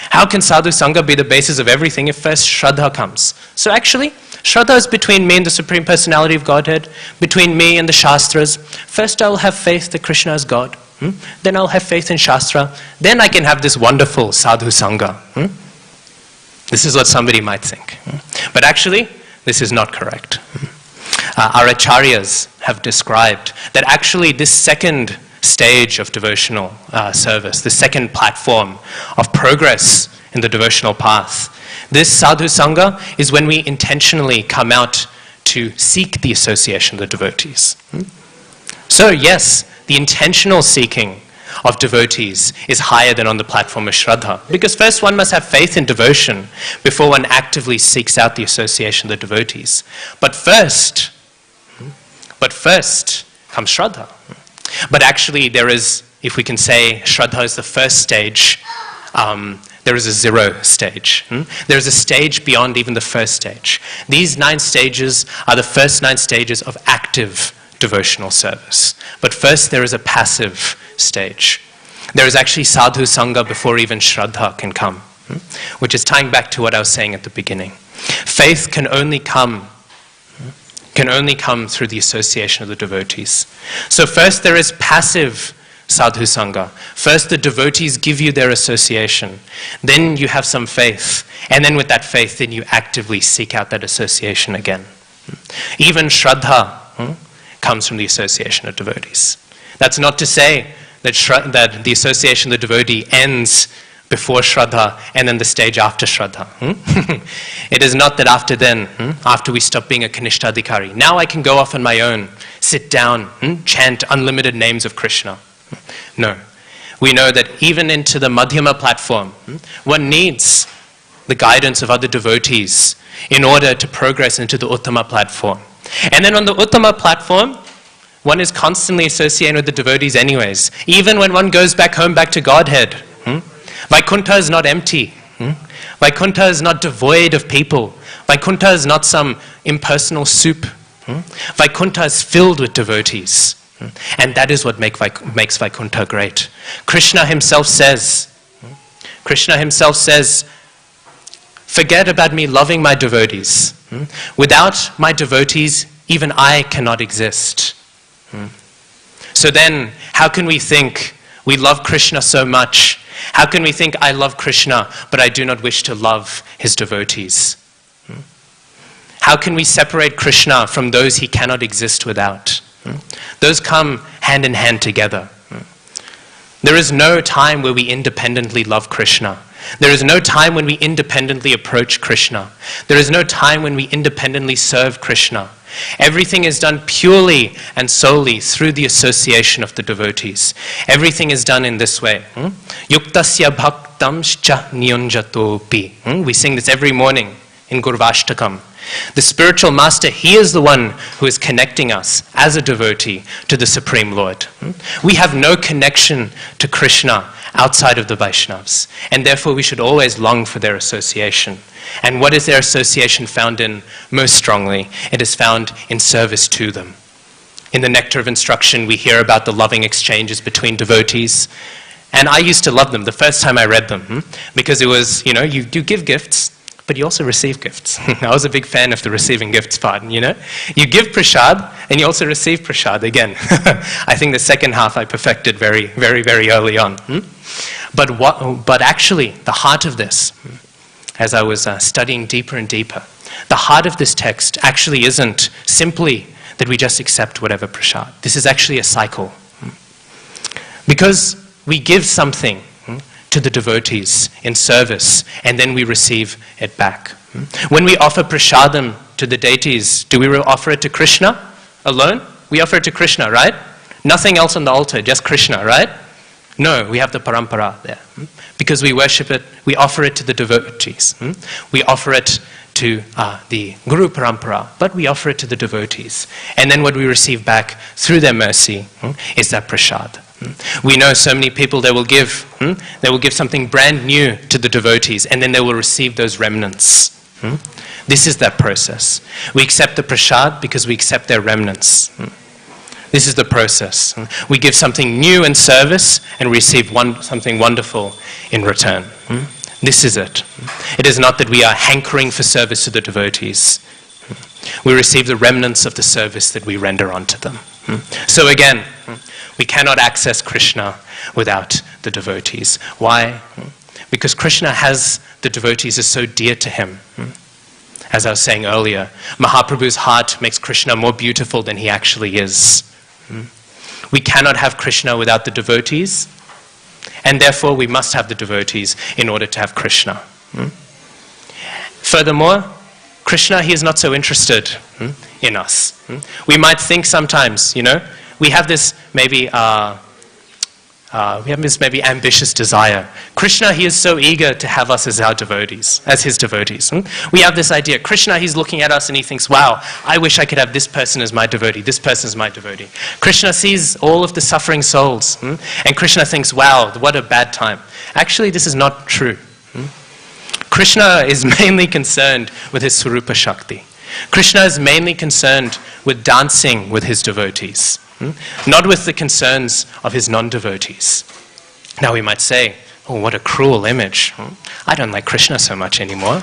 How can Sadhu Sanga be the basis of everything if first Shraddha comes? So actually, Shraddha is between me and the Supreme Personality of Godhead, between me and the Shastras. First I'll have faith that Krishna is God. Then I'll have faith in Shastra. Then I can have this wonderful Sadhu Sanga. This is what somebody might think. But actually, this is not correct. Our acharyas have described that actually this second stage of devotional service, the second platform of progress in the devotional path, this Sadhu Sanga is when we intentionally come out to seek the association of the devotees. So yes, the intentional seeking of devotees is higher than on the platform of Shraddha. Because first one must have faith in devotion before one actively seeks out the association of the devotees. But first comes Shraddha. But actually there is, if we can say Shraddha is the first stage, there is a 0 stage. There is a stage beyond even the first stage. These 9 stages are the first 9 stages of active devotional service. But first there is a passive stage. There is actually Sadhu Sanga before even Shraddha can come, which is tying back to what I was saying at the beginning. Faith can only come through the association of the devotees. So first there is passive Sadhu Sanga. First the devotees give you their association. Then you have some faith. And then with that faith, then you actively seek out that association again. Even Shraddha comes from the association of devotees. That's not to say that the association of the devotee ends before Shraddha and then the stage after Shraddha. It is not that after then, after we stop being a Kanishtadhikari, now I can go off on my own, sit down, chant unlimited names of Krishna. No. We know that even into the Madhyama platform, one needs the guidance of other devotees in order to progress into the Uttama platform. And then on the Uttama platform, one is constantly associated with the devotees anyways. Even when one goes back home, back to Godhead, Vaikuntha is not empty. Vaikuntha is not devoid of people. Vaikuntha is not some impersonal soup. Vaikuntha is filled with devotees. And that is what makes Vaikuntha great. Krishna himself says, forget about me loving my devotees. Without my devotees, even I cannot exist. So then, how can we think we love Krishna so much? How can we think I love Krishna, but I do not wish to love his devotees? How can we separate Krishna from those he cannot exist without? Those come hand in hand together. There is no time where we independently love Krishna. There is no time when we independently approach Krishna. There is no time when we independently serve Krishna. Everything is done purely and solely through the association of the devotees. Everything is done in this way. Yuktasya bhaktamscha niyonjatopi. We sing this every morning in Gurvashtakam. The spiritual master, he is the one who is connecting us as a devotee to the Supreme Lord. We have no connection to Krishna outside of the Vaishnavas, and therefore we should always long for their association. And what is their association found in most strongly? It is found in service to them. In the Nectar of Instruction, we hear about the loving exchanges between devotees, and I used to love them the first time I read them, because it was, you give gifts, but you also receive gifts. I was a big fan of the receiving gifts part, You give prasad, and you also receive prasad again. I think the second half I perfected very, very, very early on. But actually, the heart of this, as I was studying deeper and deeper, the heart of this text actually isn't simply that we just accept whatever prasad. This is actually a cycle. Because we give something to the devotees in service, and then we receive it back. When we offer prasadam to the deities, do we offer it to Krishna alone? We offer it to Krishna, right? Nothing else on the altar, just Krishna, right? No, we have the parampara there. Because we worship it, we offer it to the devotees. We offer it to the Guru Parampara, but we offer it to the devotees. And then what we receive back through their mercy is that prasad. We know so many people, they will give something brand new to the devotees, and then they will receive those remnants. This is that process. We accept the prasad because we accept their remnants. This is the process. We give something new in service and receive something wonderful in return. This is it. It is not that we are hankering for service to the devotees. We receive the remnants of the service that we render unto them. So again, we cannot access Krishna without the devotees. Why? Because Krishna has the devotees are so dear to him. As I was saying earlier, Mahaprabhu's heart makes Krishna more beautiful than he actually is. We cannot have Krishna without the devotees, and therefore we must have the devotees in order to have Krishna. Furthermore, Krishna, he is not so interested in us. We might think sometimes, we have this maybe we have this maybe ambitious desire. Krishna, he is so eager to have us as our devotees, as his devotees. We have this idea. Krishna, he's looking at us and he thinks, wow, I wish I could have this person as my devotee, this person as my devotee. Krishna sees all of the suffering souls, and Krishna thinks, wow, what a bad time. Actually, this is not true. Krishna is mainly concerned with his Swarupa Shakti. Krishna is mainly concerned with dancing with his devotees, not with the concerns of his non-devotees. Now we might say, oh, what a cruel image. I don't like Krishna so much anymore.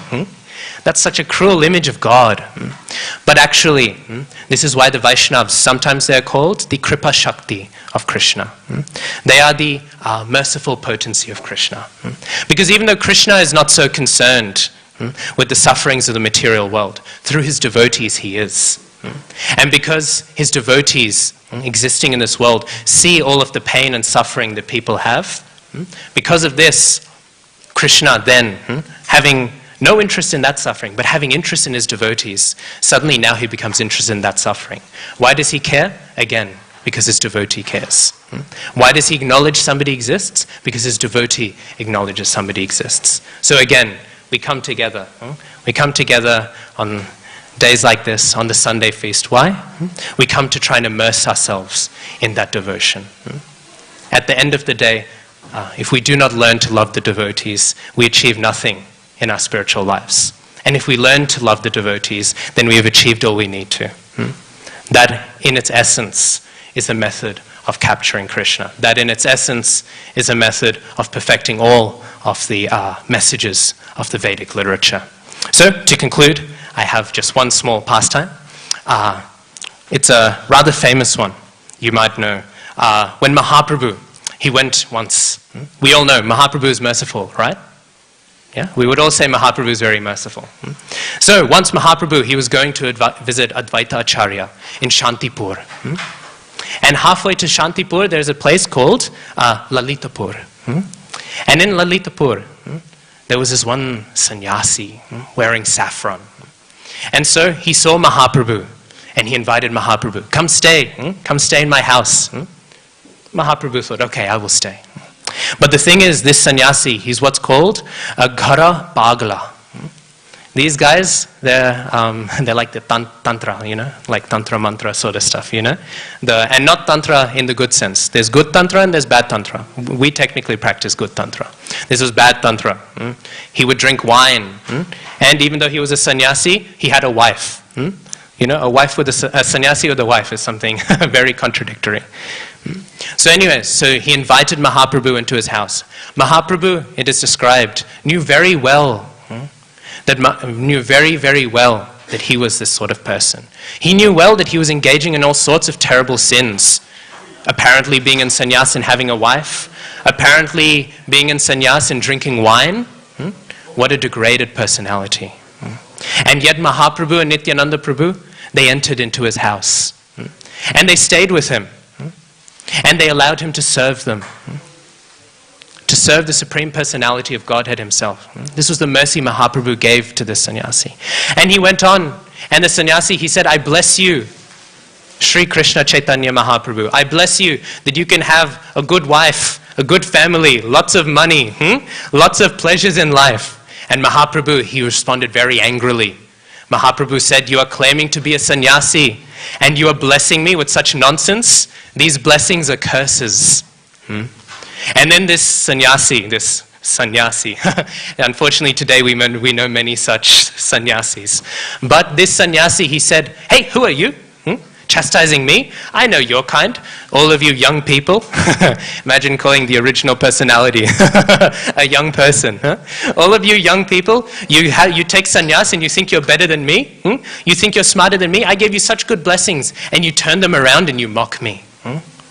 That's such a cruel image of God. But actually, this is why the Vaishnavas, sometimes they're called the Kripa Shakti of Krishna. They are the merciful potency of Krishna. Because even though Krishna is not so concerned with the sufferings of the material world, through his devotees he is. And because his devotees existing in this world see all of the pain and suffering that people have, because of this, Krishna then, having no interest in that suffering, but having interest in his devotees, suddenly now he becomes interested in that suffering. Why does he care? Again, because his devotee cares. Why does he acknowledge somebody exists? Because his devotee acknowledges somebody exists. So again, we come together. We come together on days like this, on the Sunday feast. Why? We come to try and immerse ourselves in that devotion. At the end of the day, if we do not learn to love the devotees, we achieve nothing in our spiritual lives. And if we learn to love the devotees, then we have achieved all we need to. That, in its essence, is a method of capturing Krishna. That, in its essence, is a method of perfecting all of the messages of the Vedic literature. So, to conclude, I have just one small pastime. It's a rather famous one, you might know. When Mahaprabhu, he went once. We all know Mahaprabhu is merciful, right? Yeah, we would all say Mahaprabhu is very merciful. So once Mahaprabhu, he was going to visit Advaita Acharya in Shantipur. And halfway to Shantipur, there's a place called Lalitapur. And in Lalitapur, there was this one sannyasi wearing saffron. And so he saw Mahaprabhu, and he invited Mahaprabhu, come stay in my house. Mahaprabhu thought, okay, I will stay. But the thing is, this sannyasi, he's what's called a Ghara Pagla. These guys, they're like the tantra, like tantra mantra sort of stuff, and not tantra in the good sense. There's good tantra and there's bad tantra. We technically practice good tantra. This was bad tantra. He would drink wine, and even though he was a sannyasi, he had a wife. A wife with a sannyasi with a wife is something very contradictory. So anyway, so he invited Mahaprabhu into his house. Mahaprabhu, it is described, knew very, very well that he was this sort of person. He knew well that he was engaging in all sorts of terrible sins. Apparently being in sannyas and having a wife. Apparently being in sannyas and drinking wine. What a degraded personality. And yet Mahaprabhu and Nityananda Prabhu, they entered into his house. And they stayed with him. And they allowed him to serve them. To serve the Supreme Personality of Godhead himself. This was the mercy Mahaprabhu gave to this sannyasi. And he went on, and the sannyasi, he said, I bless you, Sri Krishna Chaitanya Mahaprabhu. I bless you that you can have a good wife, a good family, lots of money, lots of pleasures in life. And Mahaprabhu, he responded very angrily. Mahaprabhu said, you are claiming to be a sannyasi, and you are blessing me with such nonsense? These blessings are curses. And then this sannyasi, unfortunately today we know many such sannyasis. But this sannyasi, he said, hey, who are you? Chastising me? I know your kind. All of you young people. Imagine calling the original personality a young person. All of you young people, you take sannyas and you think you're better than me? You think you're smarter than me? I gave you such good blessings and you turn them around and you mock me.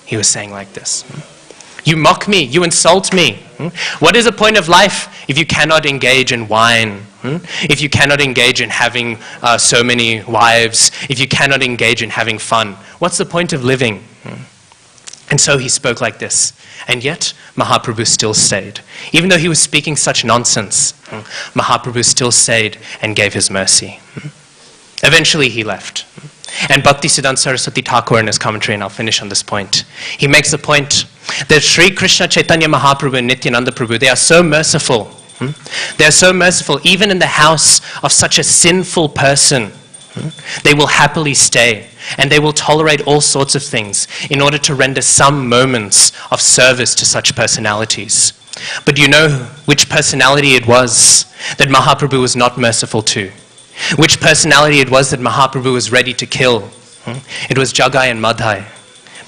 He was saying like this. You mock me, you insult me. What is the point of life if you cannot engage in wine? If you cannot engage in having so many wives? If you cannot engage in having fun? What's the point of living? And so he spoke like this. And yet, Mahaprabhu still stayed. Even though he was speaking such nonsense, Mahaprabhu still stayed and gave his mercy. Eventually he left. And Bhaktisiddhanta Saraswati Thakur in his commentary, and I'll finish on this point, he makes the point That Sri Krishna Chaitanya Mahaprabhu and Nityananda Prabhu, they are so merciful. They are so merciful, even in the house of such a sinful person. They will happily stay, and they will tolerate all sorts of things in order to render some moments of service to such personalities. But do you know which personality it was that Mahaprabhu was not merciful to? Which personality it was that Mahaprabhu was ready to kill? It was Jagai and Madhai,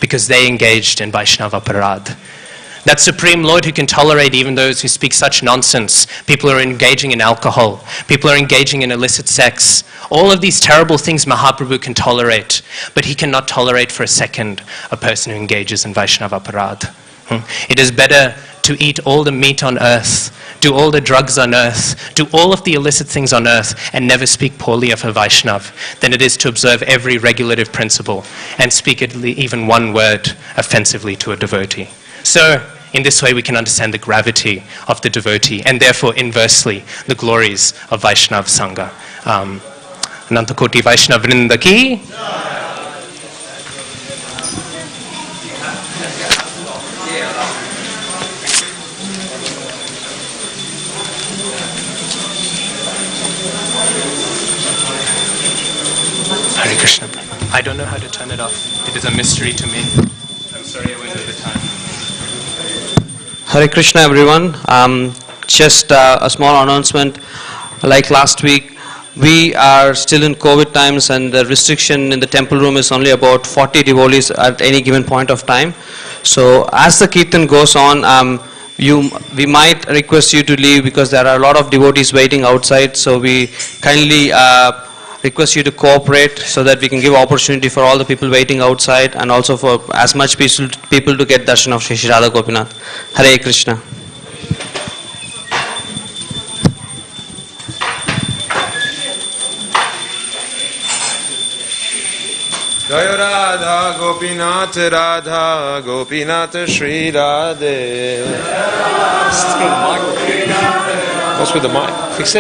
because they engaged in Vaishnava Parad. That Supreme Lord who can tolerate even those who speak such nonsense. People are engaging in alcohol. People are engaging in illicit sex. All of these terrible things Mahaprabhu can tolerate, but he cannot tolerate for a second a person who engages in Vaishnava Parad. It is better to eat all the meat on earth, do all the drugs on earth, do all of the illicit things on earth, and never speak poorly of a Vaishnav, than it is to observe every regulative principle and speak even one word offensively to a devotee. So, in this way we can understand the gravity of the devotee, and therefore, inversely, the glories of Vaishnav Sangha. Anantakoti Vaishnav Vrinda ki. Hare Krishna. I don't know how to turn it off. It is a mystery to me. I'm sorry I went over time. Hare Krishna, everyone. Just a small announcement. Like last week, we are still in COVID times, and the restriction in the temple room is only about 40 devotees at any given point of time. So as the kirtan goes on, we might request you to leave, because there are a lot of devotees waiting outside. So we kindly request you to cooperate, so that we can give opportunity for all the people waiting outside, and also for as much people to get darshan of Shri Radha Gopinath. Hare Krishna. Jaya Radha Gopinath Radha Gopinath Shri Radhe. What's with the mic? Fix it.